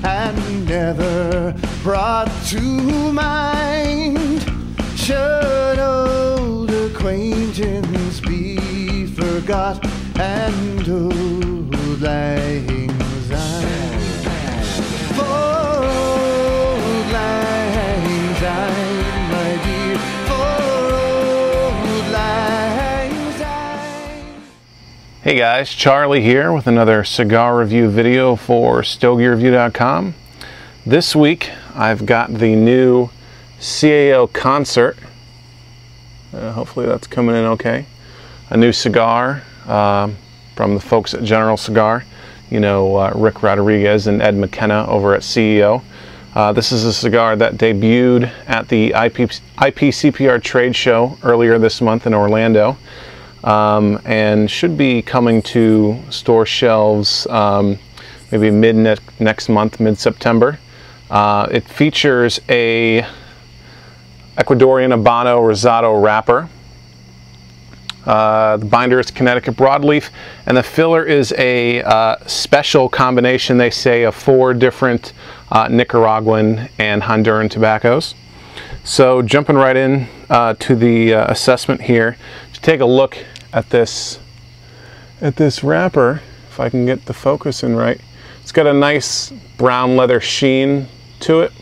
and never brought to mind. Should old acquaintance be forgot and old lang syne? For old lang syne, my dear, for old lang syne. Hey guys, Charlie here with another cigar review video for StogieReview.com. This week I've got the new CAO Concert. Hopefully that's coming in okay. A new cigar from the folks at General Cigar. You know, Rick Rodriguez and Ed McKenna over at CEO. This is a cigar that debuted at the IPCPR trade show earlier this month in Orlando. And should be coming to store shelves maybe next month, mid-September. It features a Ecuadorian Habano Rosado wrapper. The binder is Connecticut broadleaf, and the filler is a special combination, they say, of 4 different Nicaraguan and Honduran tobaccos. So jumping right in to the assessment here, to take a look at this wrapper, if I can get the focus in right. It's got a nice brown leather sheen to it.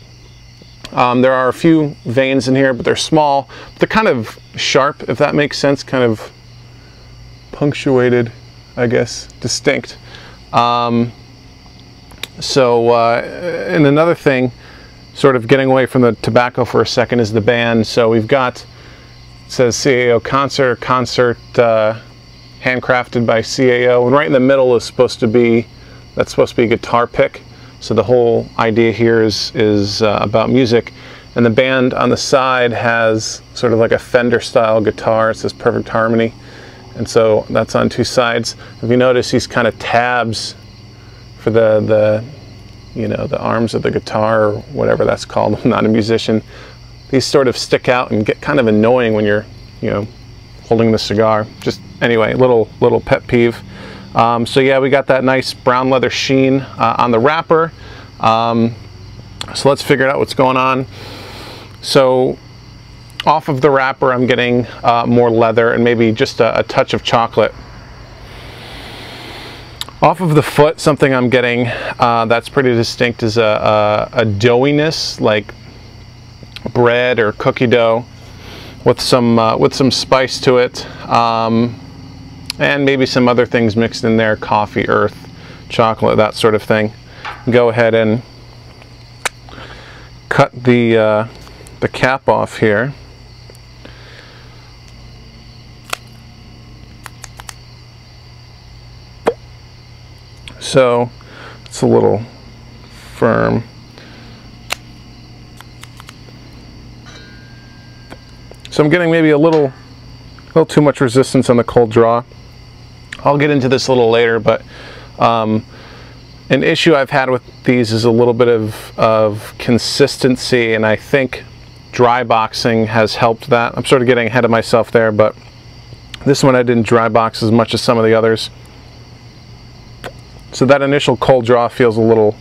There are a few veins in here, but they're small. But they're kind of sharp, if that makes sense, kind of punctuated, I guess, distinct. And another thing, sort of getting away from the tobacco for a second, is the band. So we've got, it says CAO Concert, handcrafted by CAO, and right in the middle is supposed to be a guitar pick. So the whole idea here is about music, and the band on the side has sort of like a Fender style guitar. It says Perfect Harmony, and so that's on 2 sides. If you notice, these kind of tabs for the you know, the arms of the guitar, or whatever that's called. I'm not a musician. These sort of stick out and get kind of annoying when you're, you know, holding the cigar. Just anyway, little pet peeve. So yeah, we got that nice brown leather sheen on the wrapper. So let's figure out what's going on. So off of the wrapper, I'm getting more leather and maybe just a touch of chocolate. Off of the foot, something I'm getting that's pretty distinct is a doughiness, like bread or cookie dough, with some spice to it, and maybe some other things mixed in there: coffee, earth, chocolate, that sort of thing. Go ahead and cut the cap off here. So it's a little firm. So I'm getting maybe a little too much resistance on the cold draw. I'll get into this a little later, but an issue I've had with these is a little bit of consistency, and I think dry boxing has helped that. I'm sort of getting ahead of myself there, but this one I didn't dry box as much as some of the others. So that initial cold draw feels a little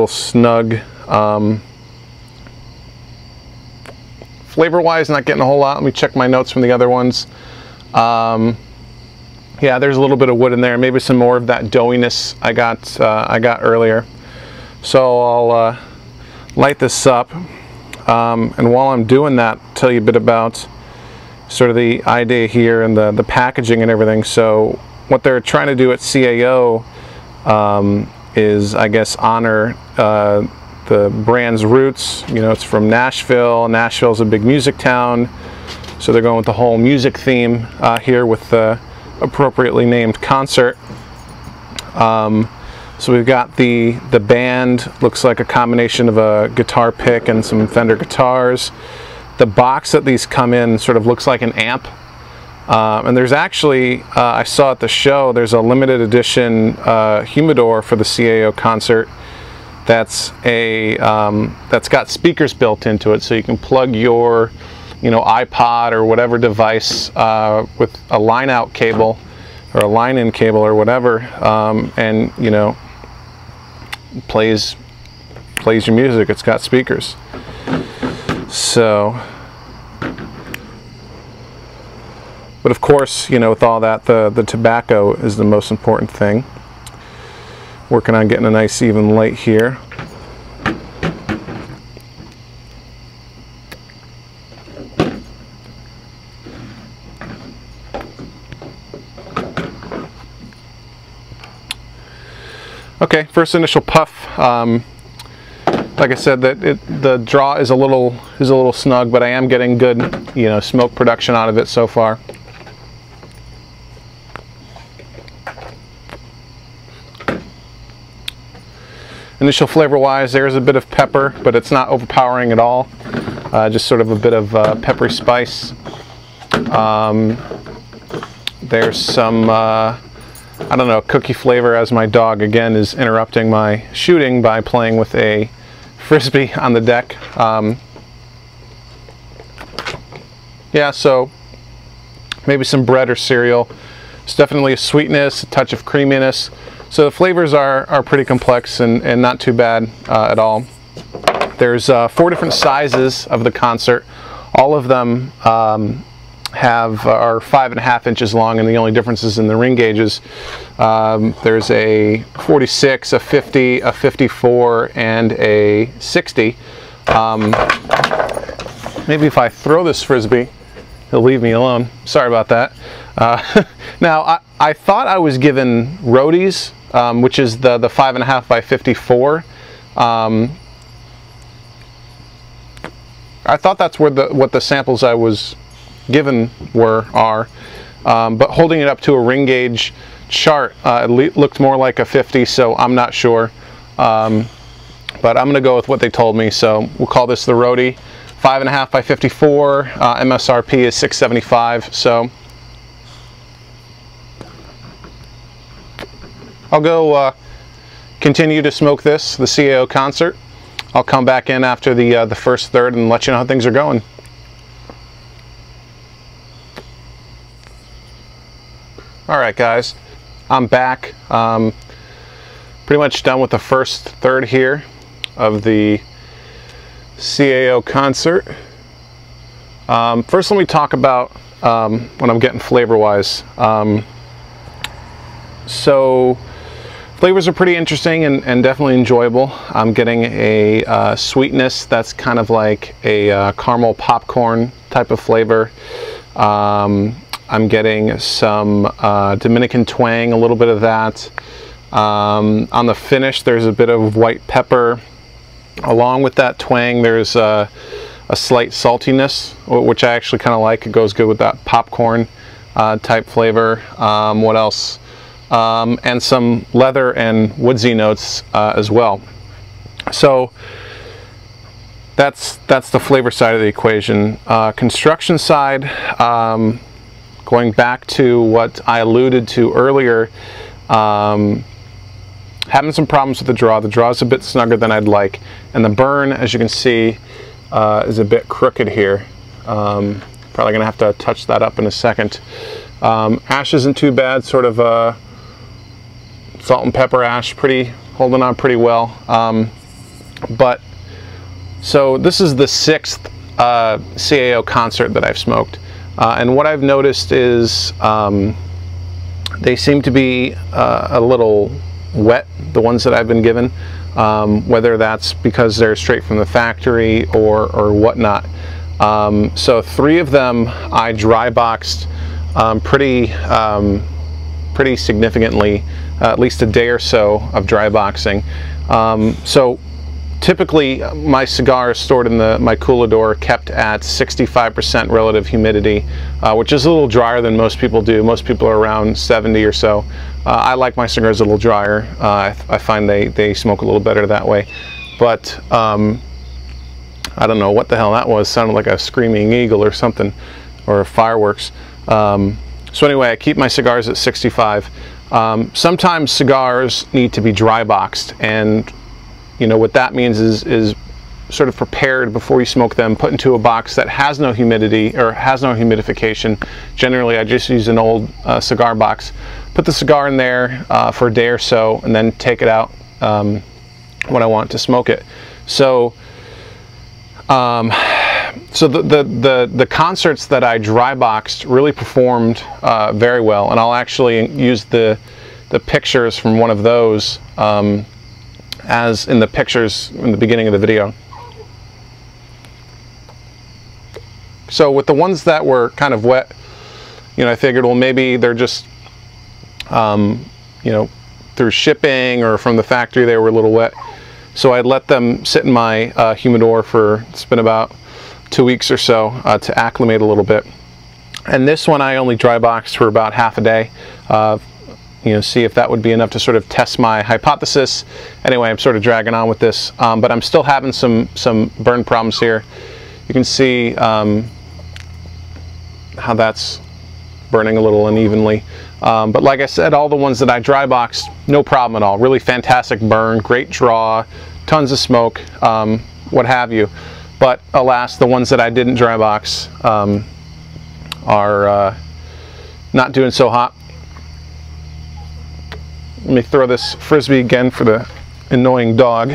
snug. Flavor-wise, not getting a whole lot. Let me check my notes from the other ones. Yeah, there's a little bit of wood in there. Maybe some more of that doughiness I got earlier. So I'll light this up, and while I'm doing that, tell you a bit about sort of the idea here and the packaging and everything. So what they're trying to do at CAO is, I guess, honor the brand's roots. You know, it's from Nashville. Nashville's a big music town, so they're going with the whole music theme here with the appropriately named concert. So we've got the band, looks like a combination of a guitar pick and some Fender guitars. The box that these come in sort of looks like an amp. And there's actually, I saw at the show, there's a limited edition humidor for the CAO Concert that's got speakers built into it, so you can plug your, you know, iPod or whatever device with a line-out cable or a line-in cable or whatever, and, you know, plays your music. It's got speakers. So, but of course, you know, with all that, the tobacco is the most important thing. Working on getting a nice even light here. Okay, first initial puff. Like I said, the draw is a little snug, but I am getting good, you know, smoke production out of it so far. Initial flavor-wise, there's a bit of pepper, but it's not overpowering at all. Just sort of a bit of peppery spice. There's some I don't know, cookie flavor, as my dog again is interrupting my shooting by playing with a frisbee on the deck. Yeah, so maybe some bread or cereal. It's definitely a sweetness, a touch of creaminess. So the flavors are pretty complex and not too bad at all. There's 4 different sizes of the Concert. All of them are 5.5 inches long, and the only difference is in the ring gauges. There's a 46, a 50, a 54, and a 60. Maybe if I throw this frisbee, he'll leave me alone. Sorry about that. Now, I thought I was given roadies, which is the 5.5 by 54. I thought that's where what the samples I was given are, but holding it up to a ring gauge chart, it looked more like a 50, so I'm not sure. But I'm going to go with what they told me, so we'll call this the roadie. 5.5 by 54, MSRP is $6.75, so I'll go continue to smoke the CAO Concert. I'll come back in after the first third and let you know how things are going. Alright guys, I'm back. Pretty much done with the first third here of the CAO Concert. First let me talk about what I'm getting flavor-wise. So flavors are pretty interesting and definitely enjoyable. I'm getting a sweetness that's kind of like a caramel popcorn type of flavor. I'm getting some Dominican twang, a little bit of that. On the finish, there's a bit of white pepper. Along with that twang, there's a slight saltiness, which I actually kind of like. It goes good with that popcorn type flavor. What else? And some leather and woodsy notes as well. So that's the flavor side of the equation. Construction side, going back to what I alluded to earlier, having some problems with the draw. The draw is a bit snugger than I'd like, and the burn, as you can see, is a bit crooked here. Probably gonna have to touch that up in a second. Ash isn't too bad, sort of salt and pepper ash, holding on pretty well. But so this is the 6th CAO Concert that I've smoked, and what I've noticed is they seem to be a little wet, the ones that I've been given, whether that's because they're straight from the factory or whatnot. So 3 of them I dry boxed pretty significantly, at least a day or so of dry boxing. So typically my cigar is stored in my coolador, kept at 65% relative humidity, which is a little drier than most people do. Most people are around 70 or so. I like my cigars a little drier. I find they smoke a little better that way. But I don't know what the hell that was. Sounded like a screaming eagle or something, or fireworks. So anyway, I keep my cigars at 65. Sometimes cigars need to be dry boxed, and you know what that means is sort of prepared before you smoke them, put into a box that has no humidity or has no humidification. Generally, I just use an old cigar box, put the cigar in there for a day or so, and then take it out when I want to smoke it. So the concerts that I dry boxed really performed very well, and I'll actually use the pictures from one of those as in the pictures in the beginning of the video. So with the ones that were kind of wet, you know, I figured, well, maybe they're just, you know, through shipping or from the factory they were a little wet. So I'd let them sit in my humidor for, it's been about 2 weeks or so to acclimate a little bit. And this one I only dry boxed for about half a day, you know, see if that would be enough to sort of test my hypothesis. Anyway, I'm sort of dragging on with this, but I'm still having some burn problems here. You can see how that's burning a little unevenly. But like I said, all the ones that I dry boxed, no problem at all. Really fantastic burn, great draw, tons of smoke, what have you. But alas, the ones that I didn't dry box are not doing so hot. Let me throw this Frisbee again for the annoying dog.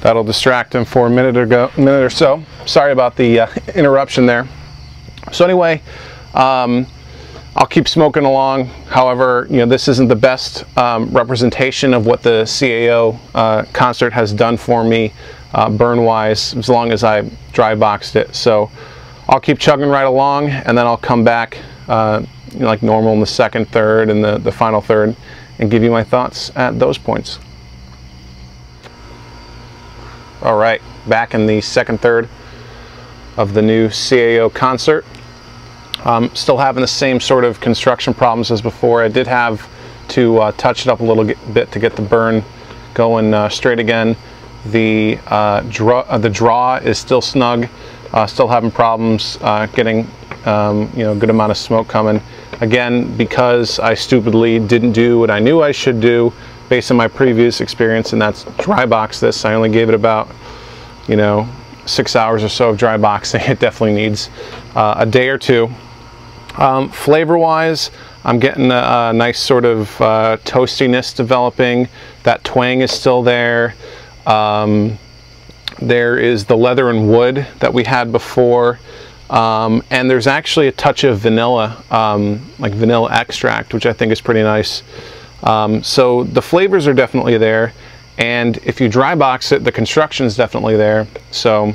That'll distract him for a minute or so. Sorry about the interruption there. So anyway, I'll keep smoking along. However, you know, this isn't the best representation of what the CAO Concert has done for me burn-wise, as long as I dry boxed it. So I'll keep chugging right along, and then I'll come back you know, like normal in the second third and the final third, and give you my thoughts at those points. All right, back in the second third of the new CAO Concert. Still having the same sort of construction problems as before. I did have to touch it up a little bit to get the burn going straight again. The draw is still snug. Still having problems getting you know, a good amount of smoke coming. Again, because I stupidly didn't do what I knew I should do based on my previous experience, and that's dry box this. I only gave it about, you know, 6 hours or so of dry boxing. It definitely needs a day or two. Flavor-wise, I'm getting a nice sort of toastiness developing. That twang is still there. There is the leather and wood that we had before. And there's actually a touch of vanilla, like vanilla extract, which I think is pretty nice. So the flavors are definitely there. And if you dry box it, the construction is definitely there. So,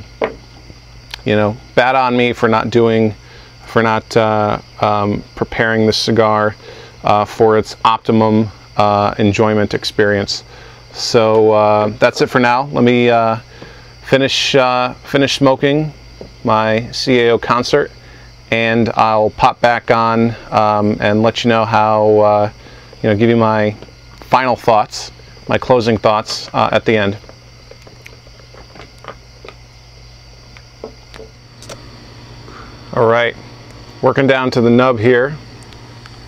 you know, bad on me for not preparing the cigar for its optimum enjoyment experience. So that's it for now. Let me finish smoking my CAO Concert, and I'll pop back on and let you know how, you know, give you my final thoughts, my closing thoughts at the end. All right, working down to the nub here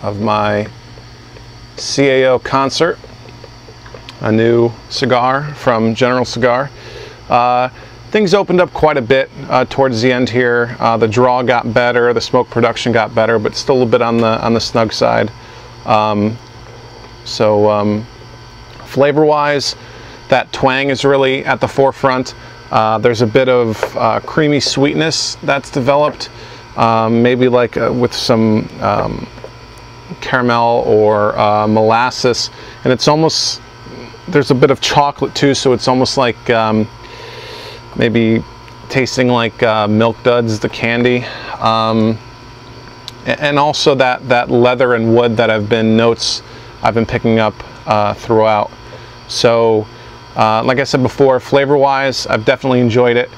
of my CAO Concert, a new cigar from General Cigar. Things opened up quite a bit towards the end here. The draw got better, the smoke production got better, but still a little bit on the snug side. Flavor-wise, that twang is really at the forefront. There's a bit of creamy sweetness that's developed, maybe like with some caramel or molasses, and it's almost, there's a bit of chocolate too, so it's almost like maybe tasting like Milk Duds, the candy, and also that leather and wood that have been notes I've been picking up throughout. So like I said before, flavor-wise, I've definitely enjoyed it.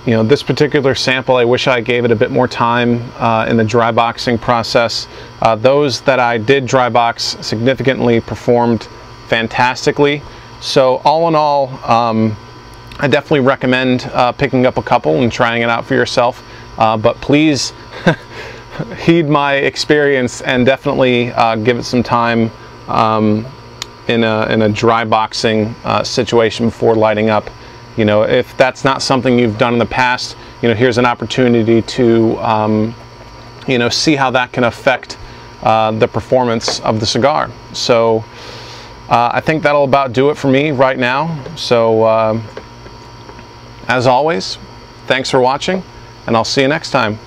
You know, this particular sample, I wish I gave it a bit more time in the dry boxing process. Those that I did dry box significantly performed fantastically. So all in all, I definitely recommend picking up a couple and trying it out for yourself. But please heed my experience and definitely give it some time in a dry boxing situation before lighting up. You know, if that's not something you've done in the past, you know, here's an opportunity to, you know, see how that can affect the performance of the cigar. So, I think that'll about do it for me right now. So as always, thanks for watching, and I'll see you next time.